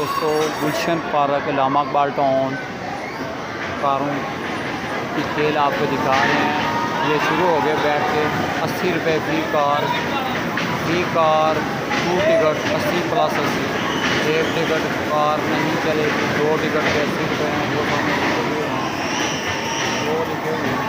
दोस्तों गुलशन पार्क इलामा इकबाल टाउन कारों की खेल आपको दिखा रहे हैं। ये शुरू हो गए बैठ के 80 रुपये फ्री कार 2 टिकट 80 प्लस 80। एक टिकट कार नहीं चलेगी, 2 टिकट के 80 रुपये हैं। वो लिखे हुए हैं।